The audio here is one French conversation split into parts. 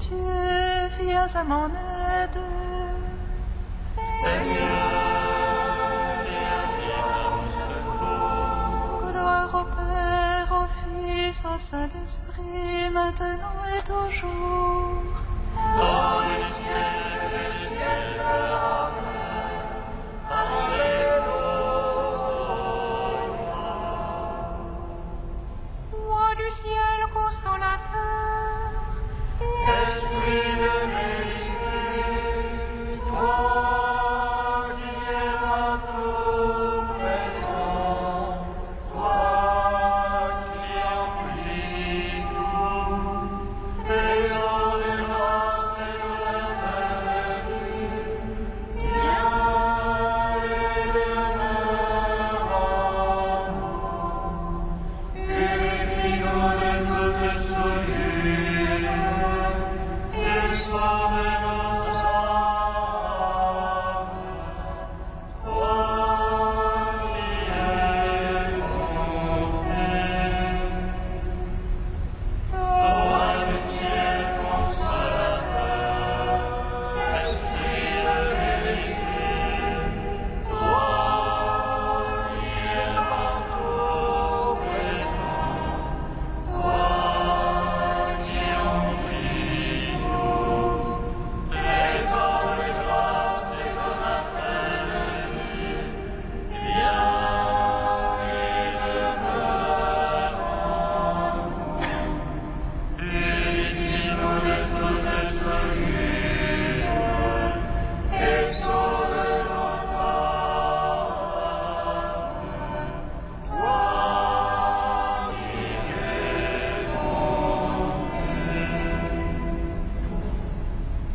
Dieu, viens à mon aide. Seigneur, viens à mon secours. Gloire au Père, au Fils, au Saint-Esprit, maintenant et toujours. Dans le ciel leur Amen. Alléluia. Roi du ciel consolateur, Esprit de vérité, toi qui es partout présent, toi qui emplis tout, présent de grâce et de la vie, viens et demeure en nous. Purifie-nous de toute souillure et sauve nos âmes. Toi qui es monté, roi du ciel consolateur, esprit de vérité, toi qui es partout présent, toi qui emplis tout, présent de grâce et de maternité, viens et demeure en nous. Purifie-nous de toute souillure et sauve nos âmes. Toi qui es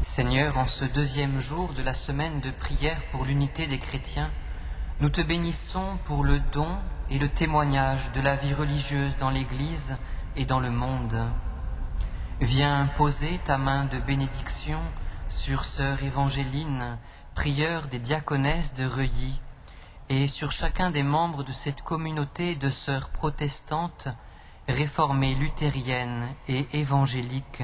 Seigneur, en ce deuxième jour de la semaine de prière pour l'unité des chrétiens, nous te bénissons pour le don et le témoignage de la vie religieuse dans l'Église et dans le monde. Viens poser ta main de bénédiction sur sœur Évangéline, prieure des diaconesses de Reuilly, et sur chacun des membres de cette communauté de sœurs protestantes, réformées luthériennes et évangéliques.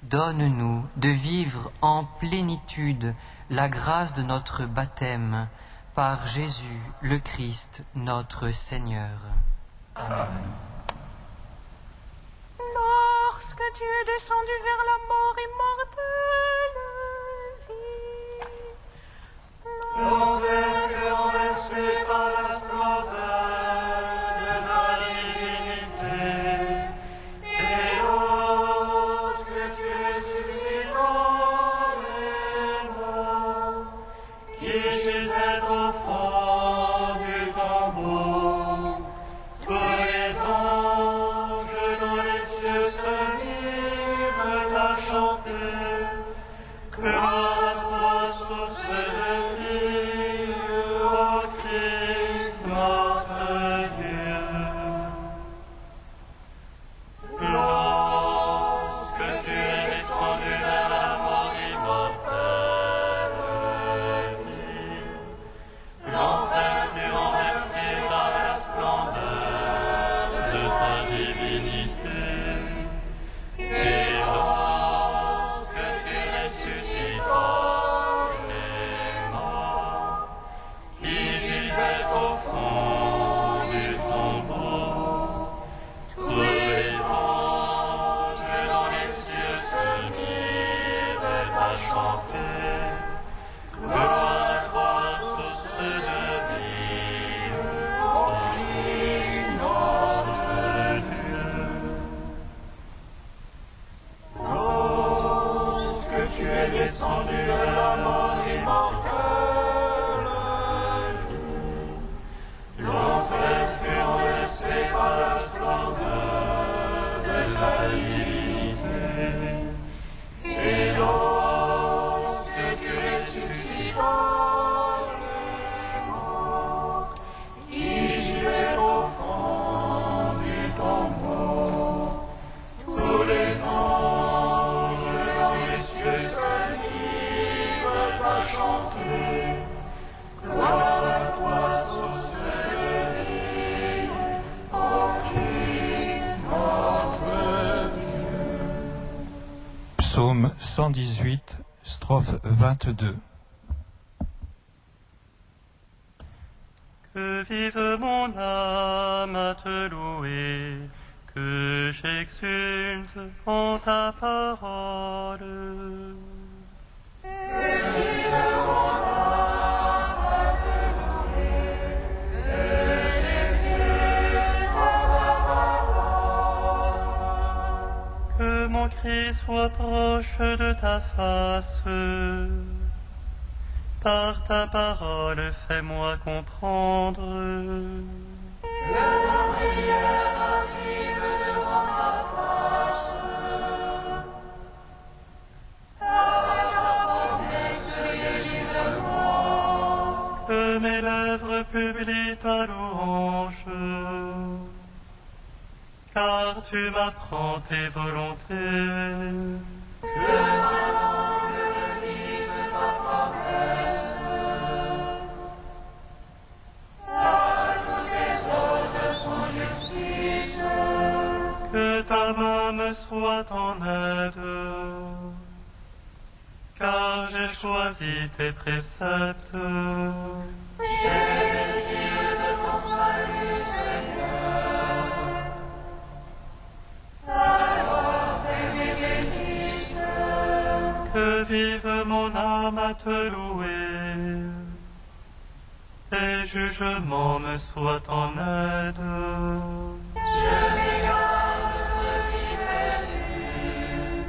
Donne-nous de vivre en plénitude la grâce de notre baptême par Jésus le Christ, notre Seigneur. Amen. lorsque tu es descendu vers la mort immortelle, L'enfer fut renversé par la splendeur de ta divinité, et lorsque tu ressuscites les morts, qui gisaient au fond du tombeau, tous les anges dans les cieux se mirent à chanter. Gloire à toi, source de vie, ô Christ notre Dieu. Lorsque tu es descendu vers la mort immortelle, l'enfer fut renversé par la splendeur de ta divinité. Et lorsque tu ressuscitas les morts, qui gisaient au fond du tombeau, tous les anges dans les cieux se mirent à chanter. Gloire à toi, source de vie, ô Christ notre Dieu. Lorsque tu es descendu de la mort immortelle, l'enfer fut renversé par la splendeur de ta divinité. Et lorsque Psaume 118, strophe 22. Que vive mon âme à te louer, que j'exulte en ta parole. Que vive mon âme à te louer, que j'exulte en ta parole. Que mon cri soit proche de ta face. Par ta parole, fais-moi comprendre. Que nos prières arrivent devant ta face. Par ta promesse, délivre-moi. Que mes lèvres publient ta louange. Car tu m'apprends tes volontés. Que ma langue dise ta promesse. Car tous tes ordres sont justice. Que ta main me soit en aide. Car j'ai choisi tes préceptes. J'ai désir de ton salut, Seigneur. Ta loi fait mes délices. Que vive mon âme à te louer. Tes jugements me soient en aide. Je m'égare de brebis perdues.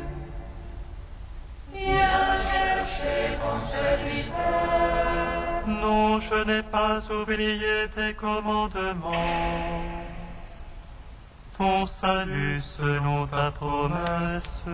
Viens chercher ton serviteur. Non, je n'ai pas oublié tes commandements. Ton salut selon ta promesse.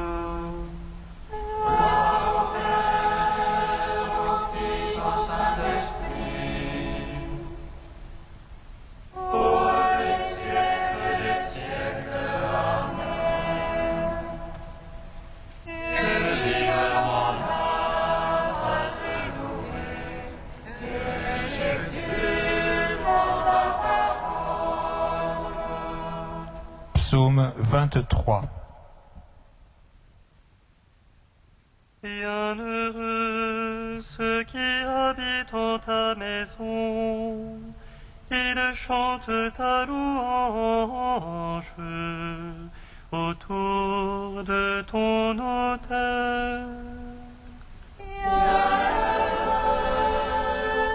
Psaume 23. Bienheureux ceux qui habitent en ta maison, ils chantent ta louange autour de ton autel.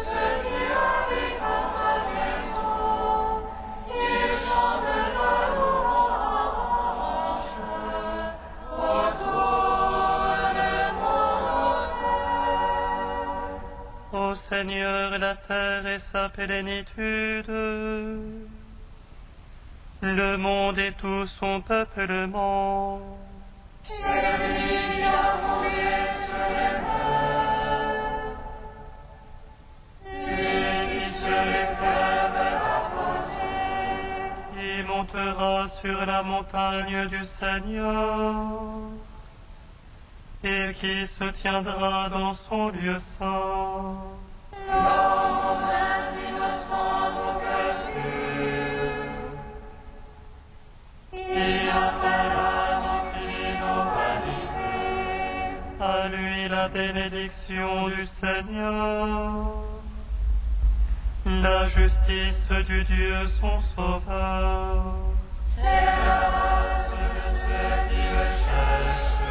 Ceux qui habitent en ta maison, ils chantent ta louange autour de ton autel. Ô Seigneur, la terre et sa plénitude, le monde et tout son peuplement. C'est lui qui a fondé sur les mers, lui qui sur les fleuves a posé. Qui montera sur la montagne du Seigneur, et qui se tiendra dans son lieu saint. L'homme aux mains innocentes au cœur pur, il appellera nos crimes nos vanités. À lui la bénédiction du Seigneur, la justice du Dieu son Sauveur. C'est la grâce de ceux qui le cherchent,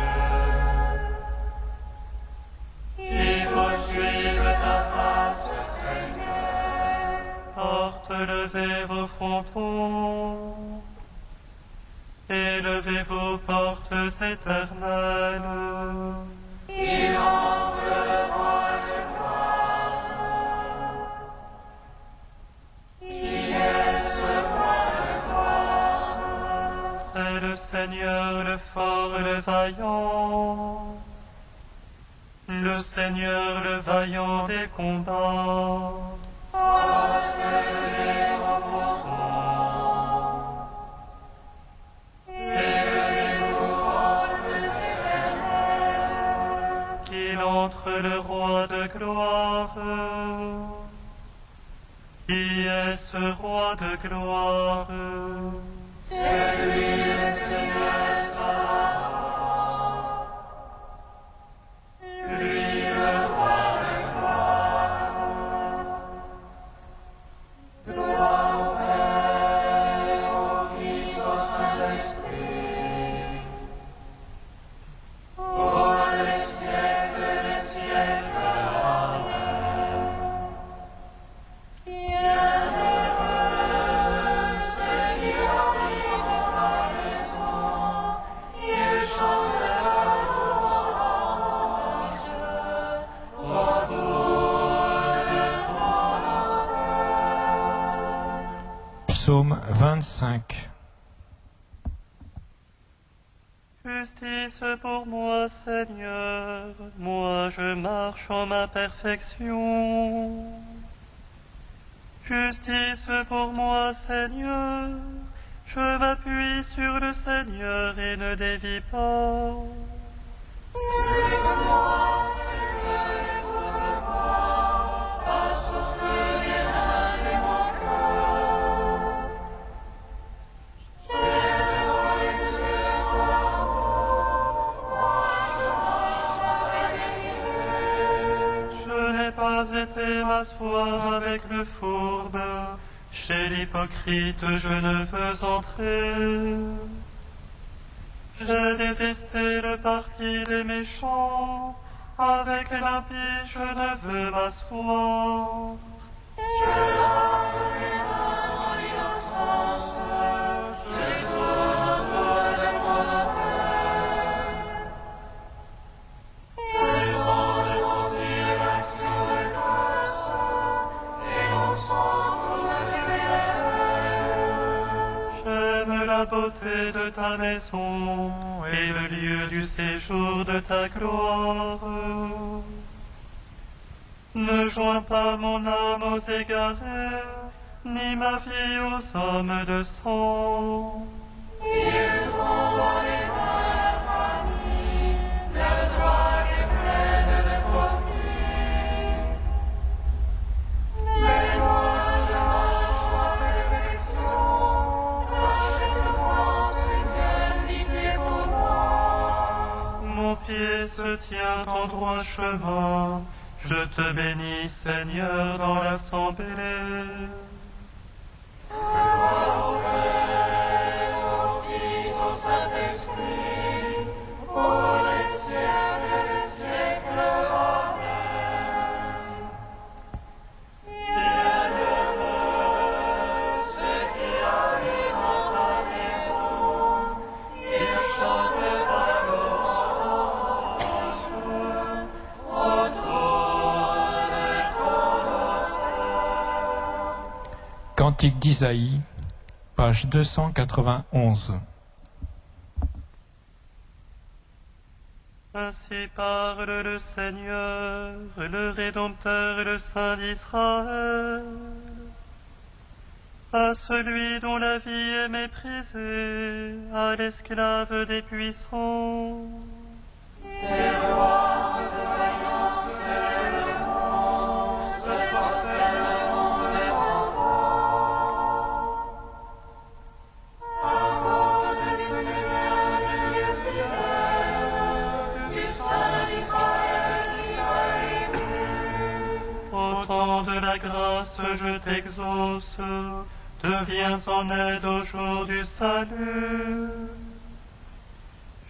qui poursuivent ta face, Seigneur. Porte, levez vos frontons, et levez vos portes éternelles. Il entre le roi de gloire. Qui est ce roi de gloire? C'est le Seigneur, le fort, le vaillant, le Seigneur, le vaillant des combats. Porte-les vos frontons, élevez-vous portes éternelles. Qu'il entre le roi de gloire. Qui est ce roi de gloire? C'est lui le Seigneur Sabaoth. Psaume 25. Justice pour moi, Seigneur, moi je marche en ma perfection. Justice pour moi, Seigneur, je m'appuie sur le Seigneur et ne dévie pas. Été m'asseoir avec le fourbe, chez l'hypocrite je ne veux entrer. J'ai détesté le parti des méchants, avec l'impie je ne veux m'asseoir. La beauté de ta maison et le lieu du séjour de ta gloire. Ne joins pas mon âme aux égarés, ni ma vie aux hommes de sang. Ils sont dans les mains d'amis, leur droit est pleine de profit. Mais moi je marche en perfection. Mon pied se tient en droit chemin, je te bénis, Seigneur, dans l'assemblée. Gloire au Père, au Fils, au Saint-Esprit, pour les siècles des siècles. Amen. Bienheureux ceux qui habitent dans ta maison, ils chantent ta louange. Cantique d'Isaïe, page 291. Ainsi parle le Seigneur, le Rédempteur et le Saint d'Israël. À celui dont la vie est méprisée, à l'esclave des puissants. Les rois de l'alliance se prosterneront devant toi. À cause du Seigneur, du Dieu fidèle, du Saint d'Israël qui t'a élu. Au temps de la grâce, je t'exauce, deviens en aide au jour du salut.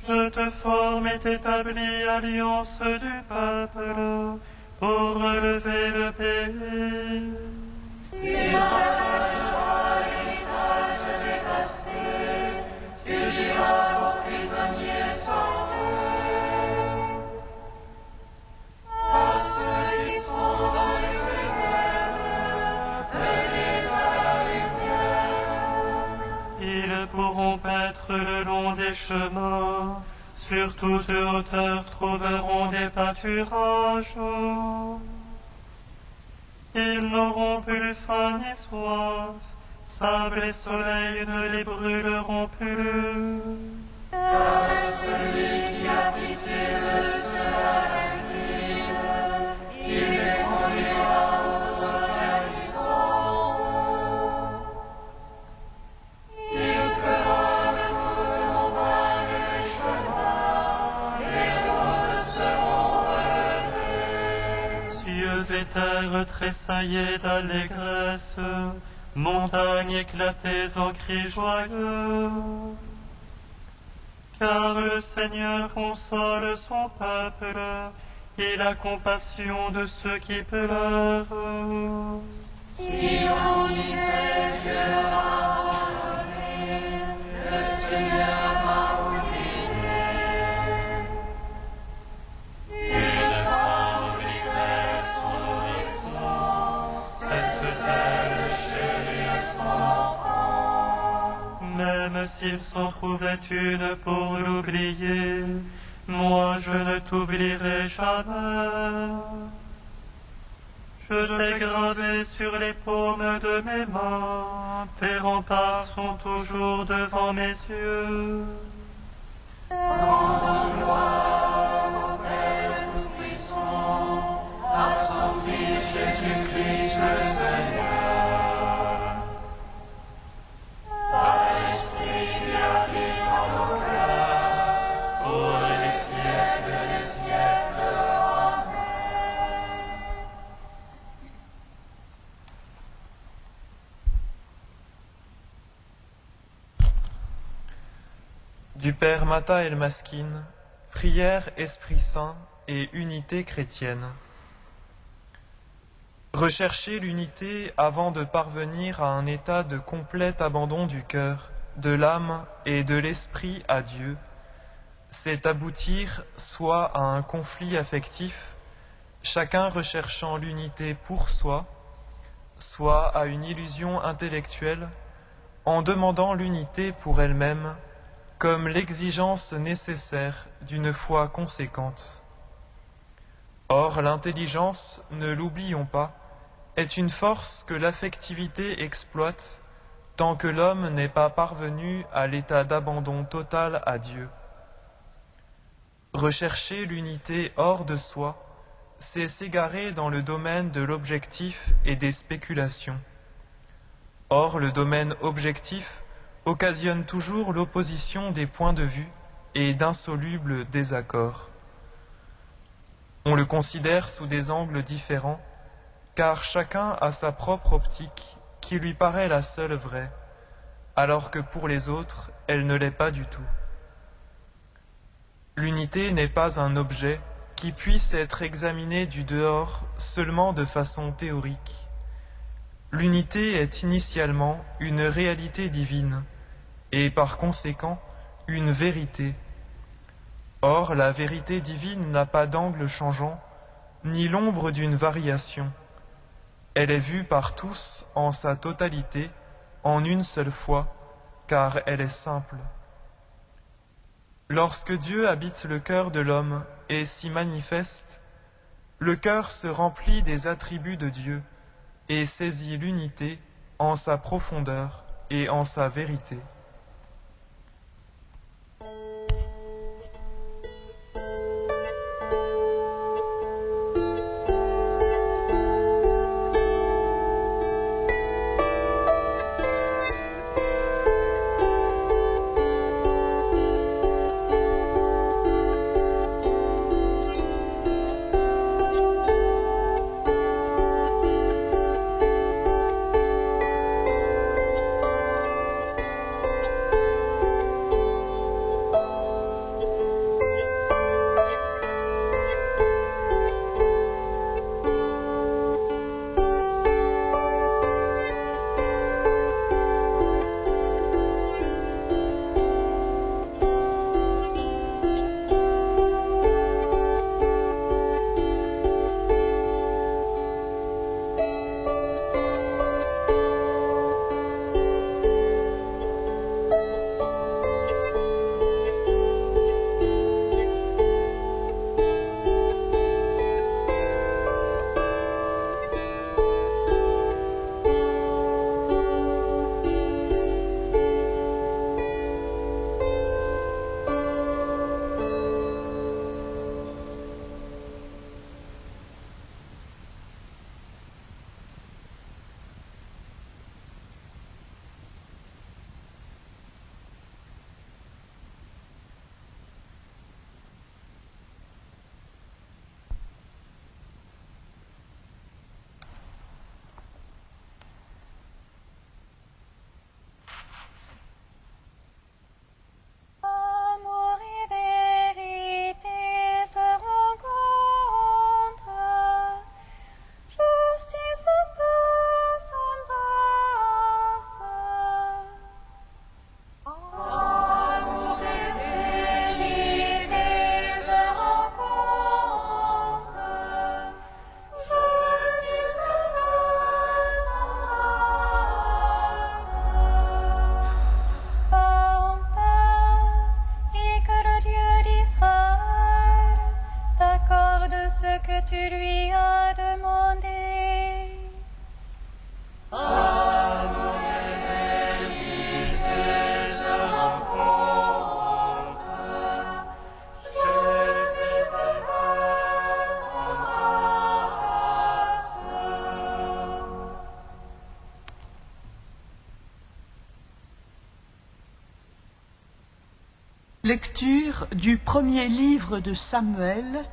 Je te forme et t'établis alliance du peuple pour relever le pays. Tu partageras l'héritage dévasté, tu diras aux prisonniers sortez. À ceux qui sont dans les ténèbres, venez à la lumière. Ils pourront paître le long des chemins, sur toute hauteur trouveront des pâturages. Ils n'auront plus faim ni soif, sable et soleil ne les brûleront plus. Car celui qui a pitié de ceux-là incline, il les conduira aux eaux jaillissantes. Il fera de toute montagne des chemins, les routes seront relevées. Cieux et terre tressaillés d'allégresse, montagnes éclatées en cris joyeux. Car le Seigneur console son peuple, il a compassion de ceux qui pleurent. Si on disait Dieu m'a abandonné, le Seigneur m'a oublié. Une femme oublie-t-elle son nourrisson, cesse-t-elle chérir son enfant? même s'il s'en trouvait une pour l'oublier, moi je ne t'oublierai jamais. Je t'ai gravé sur les paumes de mes mains, tes remparts sont toujours devant mes yeux. Rendons gloire au Père Tout-Puissant, à son Fils Jésus-Christ le Seigneur. Par l'Esprit qui habite en nos cœurs, pour les siècles des siècles. Amen. Du Père Mata El Maskin, prière, Esprit Saint et unité chrétienne. Rechercher l'unité avant de parvenir à un état de complet abandon du cœur, de l'âme et de l'esprit à Dieu, c'est aboutir soit à un conflit affectif, chacun recherchant l'unité pour soi, soit à une illusion intellectuelle, en demandant l'unité pour elle-même, comme l'exigence nécessaire d'une foi conséquente. Or, l'intelligence, ne l'oublions pas, est une force que l'affectivité exploite tant que l'homme n'est pas parvenu à l'état d'abandon total à Dieu. Rechercher l'unité hors de soi, c'est s'égarer dans le domaine de l'objectif et des spéculations. Or, le domaine objectif occasionne toujours l'opposition des points de vue et d'insolubles désaccords. On le considère sous des angles différents, car chacun a sa propre optique qui lui paraît la seule vraie, alors que pour les autres, elle ne l'est pas du tout. L'unité n'est pas un objet qui puisse être examiné du dehors seulement de façon théorique. L'unité est initialement une réalité divine et par conséquent une vérité. Or, la vérité divine n'a pas d'angle changeant, ni l'ombre d'une variation. Elle est vue par tous en sa totalité, en une seule fois, car elle est simple. Lorsque Dieu habite le cœur de l'homme et s'y manifeste, le cœur se remplit des attributs de Dieu et saisit l'unité en sa profondeur et en sa vérité. Lecture du premier livre de Samuel,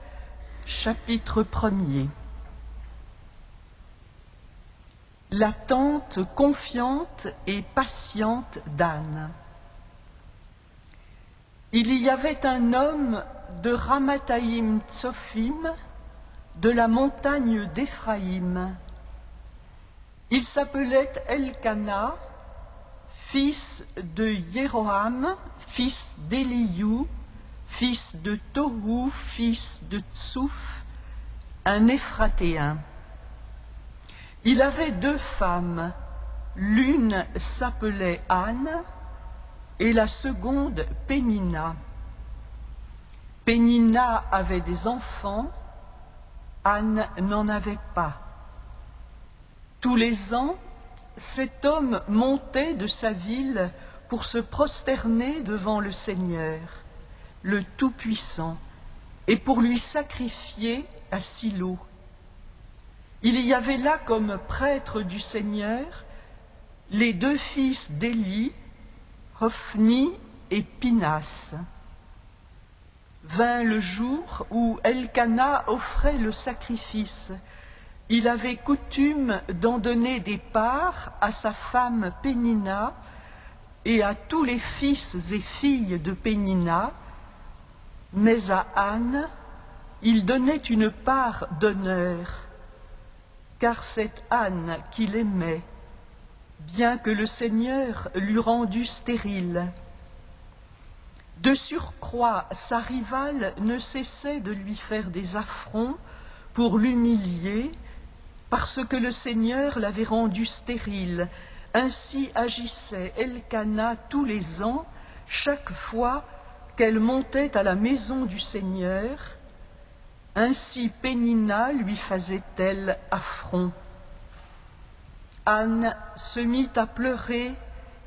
chapitre 1er. L'attente confiante et patiente d'Anne. Il y avait un homme de Ramathaïm Tsophim, de la montagne d'Éphraïm. Il s'appelait Elkana, fils de Jéroham, fils d'Eliou, fils de Tohu, fils de Tsouf, un Éphratéen. Il avait 2 femmes, l'une s'appelait Anne et la seconde Pénina. Pénina avait des enfants, Anne n'en avait pas. Tous les ans, cet homme montait de sa ville pour se prosterner devant le Seigneur, le Tout-Puissant, et pour lui sacrifier à Silo. Il y avait là comme prêtres du Seigneur les 2 fils d'Élie, Hophni et Pinas. Vint le jour où Elkana offrait le sacrifice. Il avait coutume d'en donner des parts à sa femme Pénina et à tous les fils et filles de Pénina, mais à Anne, il donnait une part d'honneur, car c'est Anne qu'il aimait, bien que le Seigneur l'eût rendue stérile. De surcroît, sa rivale ne cessait de lui faire des affronts pour l'humilier, parce que le Seigneur l'avait rendue stérile. Ainsi agissait Elkana tous les ans, chaque fois qu'elle montait à la maison du Seigneur. Ainsi Pénina lui faisait-elle affront. Anne se mit à pleurer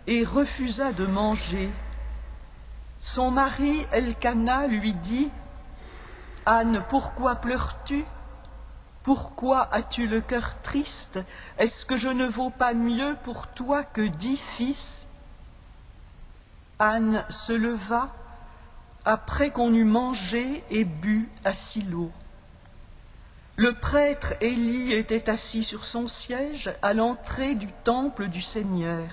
et refusa de manger. Son mari Elkana lui dit « Anne, pourquoi pleures-tu ? Pourquoi as-tu le cœur triste ? Est-ce que je ne vaux pas mieux pour toi que 10 fils ?» Anne se leva après qu'on eut mangé et bu à Silo. Le prêtre Élie était assis sur son siège à l'entrée du temple du Seigneur.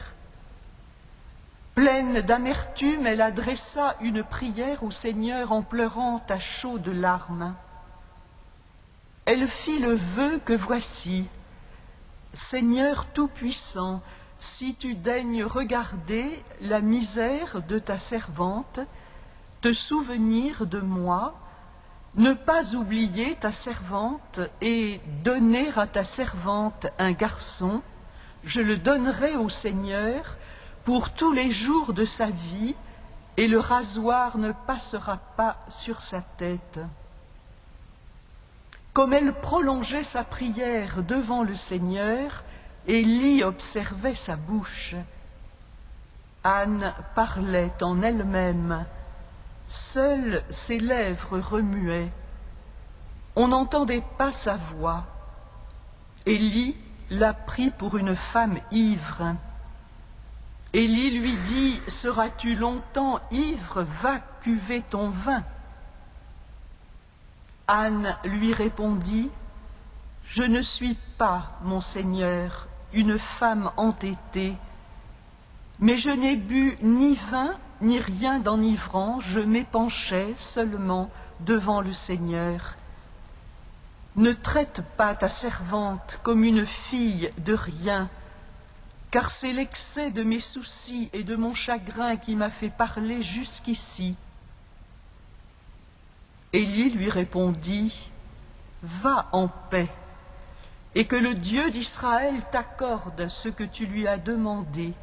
Pleine d'amertume, elle adressa une prière au Seigneur en pleurant à chaudes larmes. Elle fit le vœu que voici. Seigneur Tout-Puissant, si tu daignes regarder la misère de ta servante, te souvenir de moi, ne pas oublier ta servante et donner à ta servante un garçon, je le donnerai au Seigneur pour tous les jours de sa vie, et le rasoir ne passera pas sur sa tête. Comme elle prolongeait sa prière devant le Seigneur, Élie observait sa bouche. Anne parlait en elle-même. Seules ses lèvres remuaient. On n'entendait pas sa voix. Élie la prit pour une femme ivre. Élie lui dit « Seras-tu longtemps ivre ? Va cuver ton vin. » Anne lui répondit « Je ne suis pas, mon Seigneur, une femme entêtée, mais je n'ai bu ni vin ni rien d'enivrant, je m'épanchais seulement devant le Seigneur. Ne traite pas ta servante comme une fille de rien, car c'est l'excès de mes soucis et de mon chagrin qui m'a fait parler jusqu'ici. » Élie lui répondit « Va en paix, et que le Dieu d'Israël t'accorde ce que tu lui as demandé. »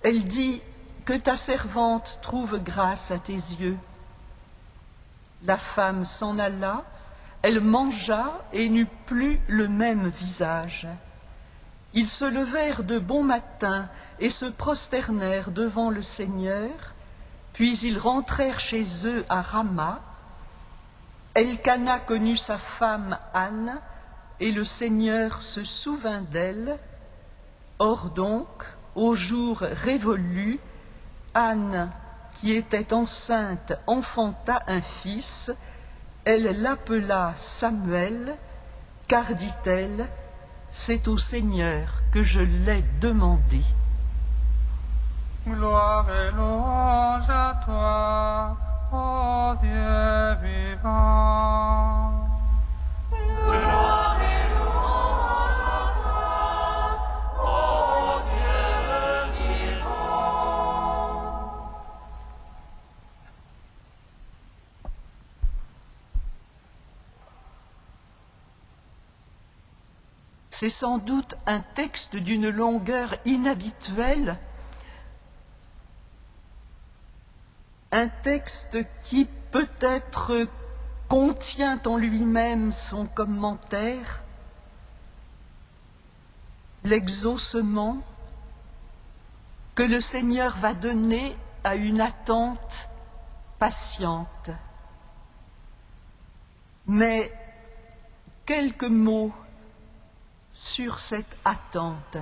Elle dit « Que ta servante trouve grâce à tes yeux. » La femme s'en alla, elle mangea et n'eut plus le même visage. Ils se levèrent de bon matin et se prosternèrent devant le Seigneur, puis ils rentrèrent chez eux à Rama. Elkana connut sa femme Anne, et le Seigneur se souvint d'elle. Or donc, au jour révolu, Anne qui était enceinte, enfanta un fils. Elle l'appela Samuel, car, dit-elle, c'est au Seigneur que je l'ai demandé. Gloire et louange à toi, ô Dieu vivant. Gloire et louange à toi, ô Dieu vivant. C'est sans doute un texte d'une longueur inhabituelle, un texte qui peut-être contient en lui-même son commentaire, l'exaucement que le Seigneur va donner à une attente patiente. Mais quelques mots sur cette attente.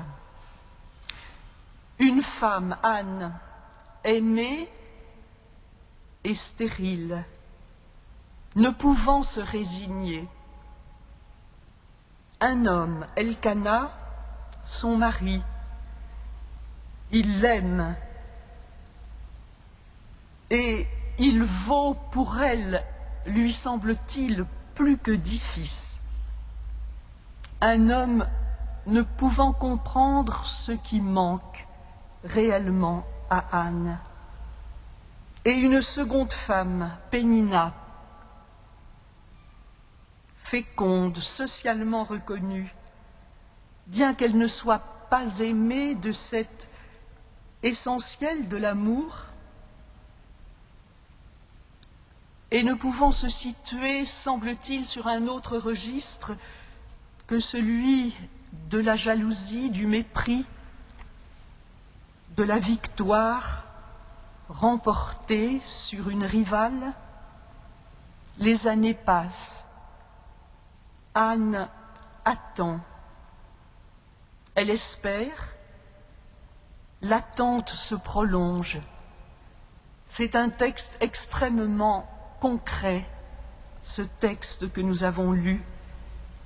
Une femme, Anne, aimée et stérile, ne pouvant se résigner. Un homme, Elkana, son mari, il l'aime et il vaut pour elle, lui semble-t-il, plus que 10 fils. Un homme ne pouvant comprendre ce qui manque réellement à Anne. Et une seconde femme, Pénina, féconde, socialement reconnue, bien qu'elle ne soit pas aimée de cet essentiel de l'amour, et ne pouvant se situer, semble-t-il, sur un autre registre que celui de la jalousie, du mépris, de la victoire remportée sur une rivale. Les années passent. Anne attend. Elle espère. L'attente se prolonge. C'est un texte extrêmement concret, ce texte que nous avons lu,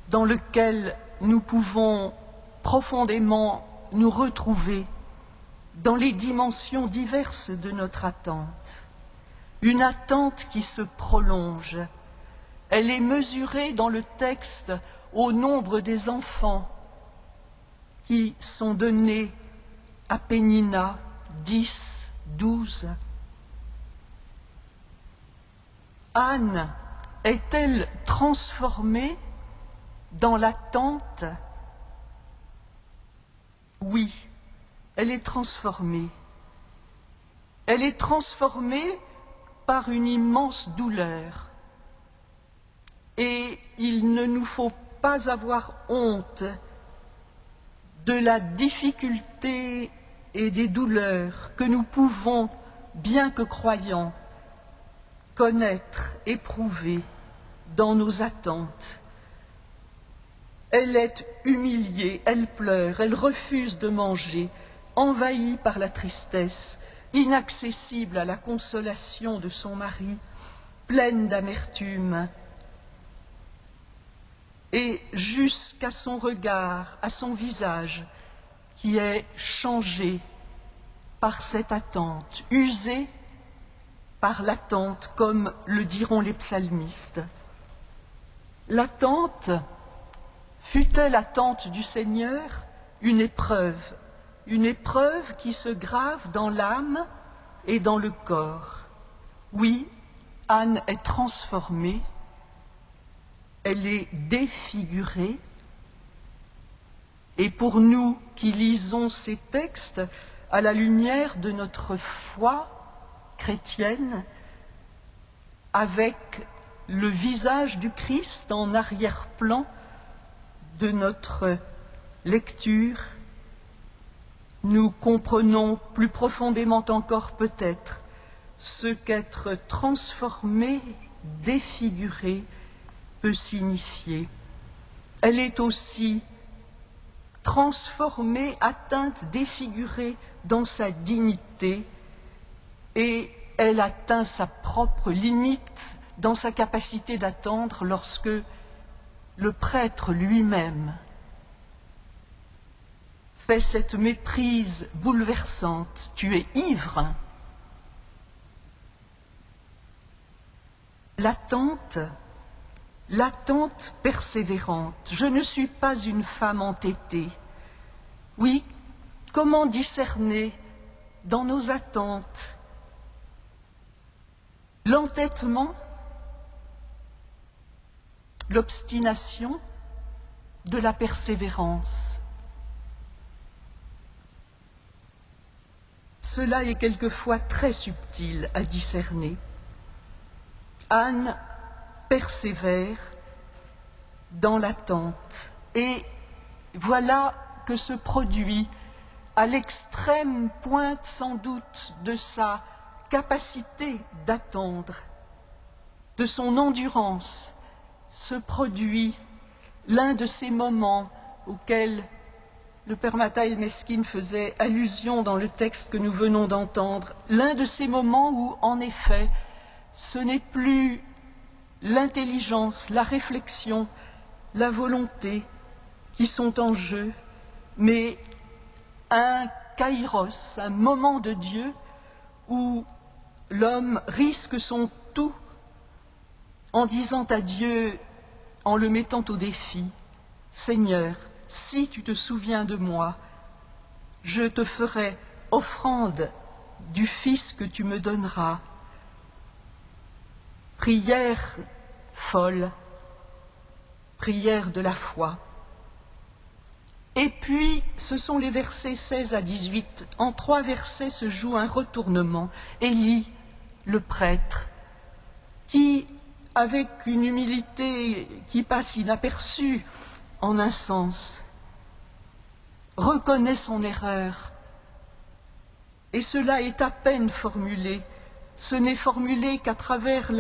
dans lequel nous pouvons profondément nous retrouver dans les dimensions diverses de notre attente. Une attente qui se prolonge. Elle est mesurée dans le texte au nombre des enfants qui sont donnés à Pénina, 10, 12. Anne est-elle transformée dans l'attente? Oui, elle est transformée. Elle est transformée par une immense douleur. Et il ne nous faut pas avoir honte de la difficulté et des douleurs que nous pouvons, bien que croyants, connaître, éprouver dans nos attentes. Elle est humiliée, elle pleure, elle refuse de manger, envahie par la tristesse, inaccessible à la consolation de son mari, pleine d'amertume. Et jusqu'à son regard, à son visage, qui est changé par cette attente, usé par l'attente, comme le diront les psalmistes. L'attente, fut-elle l'attente du Seigneur, une épreuve qui se grave dans l'âme et dans le corps. Oui, Anne est transformée, elle est défigurée, et pour nous qui lisons ces textes à la lumière de notre foi chrétienne, avec le visage du Christ en arrière-plan de notre lecture, nous comprenons plus profondément encore peut-être ce qu'être transformé, défiguré peut signifier. Elle est aussi transformée, atteinte, défigurée dans sa dignité, et elle atteint sa propre limite dans sa capacité d'attendre lorsque le prêtre lui-même fait cette méprise bouleversante. Tu es ivre. L'attente persévérante. Je ne suis pas une femme entêtée. Oui, comment discerner dans nos attentes l'entêtement, l'obstination de la persévérance? Cela est quelquefois très subtil à discerner. Anne persévère dans l'attente et voilà que se produit à l'extrême pointe sans doute de sa capacité d'attendre, de son endurance, se produit l'un de ces moments auxquels le père Mathaï Mesquine faisait allusion dans le texte que nous venons d'entendre, l'un de ces moments où, en effet, ce n'est plus l'intelligence, la réflexion, la volonté qui sont en jeu, mais un kairos, un moment de Dieu où l'homme risque son tout en disant à Dieu, en le mettant au défi, « Seigneur, si tu te souviens de moi, je te ferai offrande du Fils que tu me donneras. » Prière folle, prière de la foi. Et puis, ce sont les versets 16 à 18. En 3 versets se joue un retournement. Élie, le prêtre, qui, avec une humilité qui passe inaperçue en un sens, reconnaît son erreur. Et cela est à peine formulé. Ce n'est formulé qu'à travers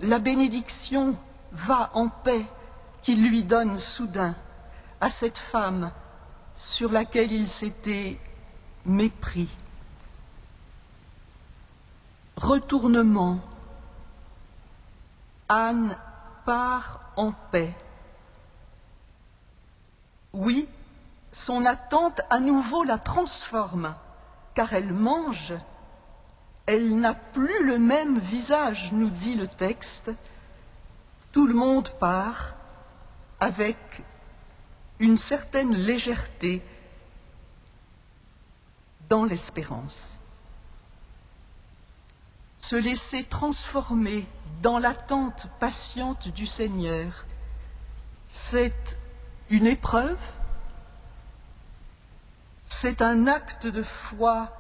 la bénédiction « va en paix » qu'il lui donne soudain à cette femme sur laquelle il s'était mépris. Retournement. Anne part en paix. Oui, son attente à nouveau la transforme, car elle mange. Elle n'a plus le même visage, nous dit le texte. Tout le monde part avec une certaine légèreté dans l'espérance. Se laisser transformer dans l'attente patiente du Seigneur, c'est une épreuve, c'est un acte de foi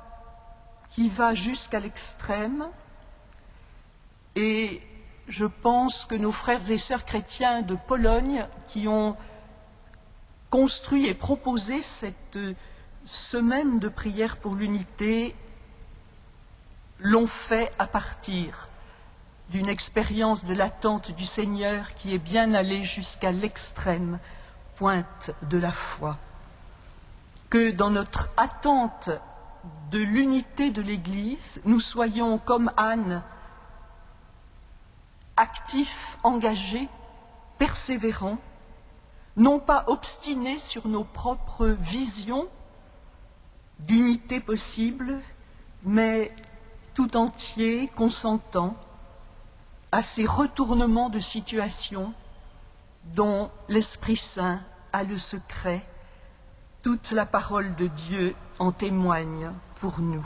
qui va jusqu'à l'extrême, et je pense que nos frères et sœurs chrétiens de Pologne qui ont construit et proposé cette semaine de prière pour l'unité l'ont fait à partir d'une expérience de l'attente du Seigneur qui est bien allée jusqu'à l'extrême pointe de la foi. Que dans notre attente de l'unité de l'Église, nous soyons comme Anne, actifs, engagés, persévérants, non pas obstinés sur nos propres visions d'unité possible, mais tout entier, consentant à ces retournements de situation dont l'Esprit Saint a le secret. Toute la parole de Dieu en témoigne pour nous.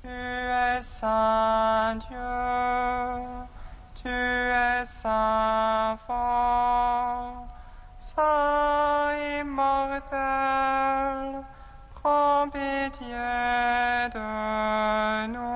Tu es saint Dieu, tu es saint fort, saint immortel, prends pitié de nous.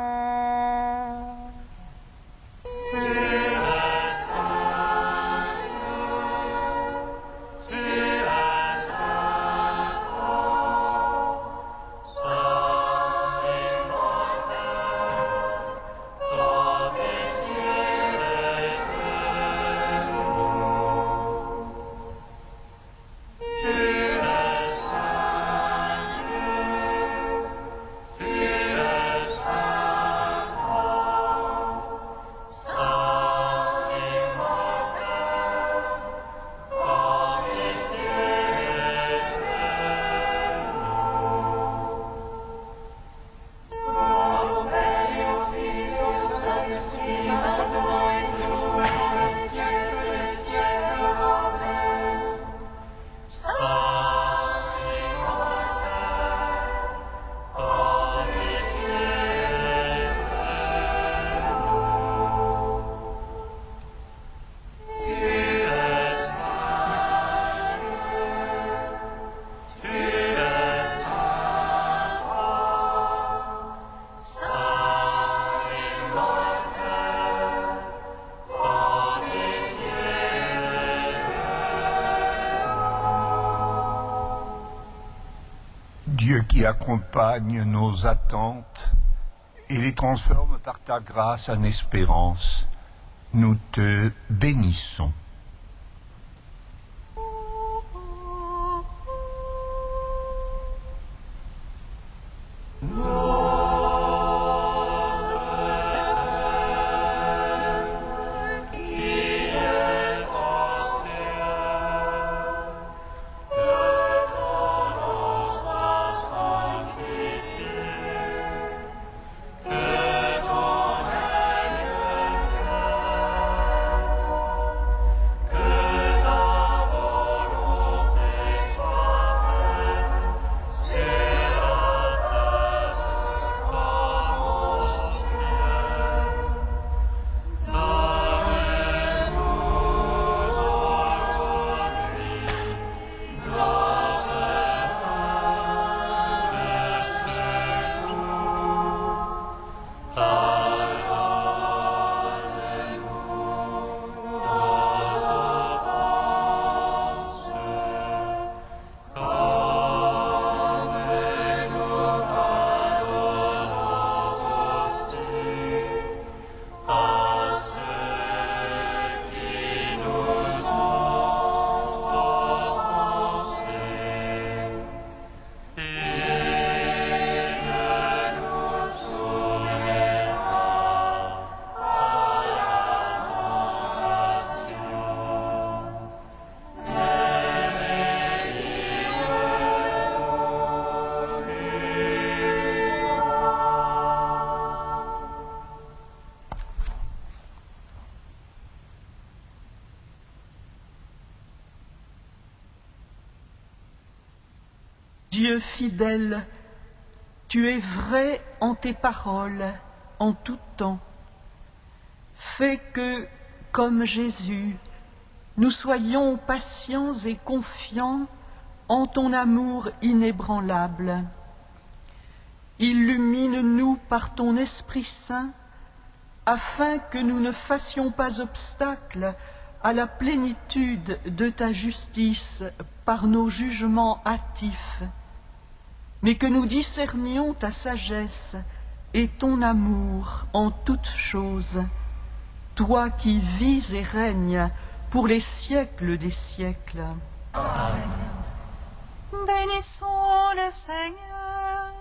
Dieu qui accompagne nos attentes et les transforme par ta grâce en espérance, nous te bénissons. Dieu fidèle, tu es vrai en tes paroles, en tout temps. Fais que, comme Jésus, nous soyons patients et confiants en ton amour inébranlable. Illumine-nous par ton Esprit Saint, afin que nous ne fassions pas obstacle à la plénitude de ta justice par nos jugements hâtifs, mais que nous discernions ta sagesse et ton amour en toutes choses, toi qui vis et règnes pour les siècles des siècles. Amen. Bénissons le Seigneur.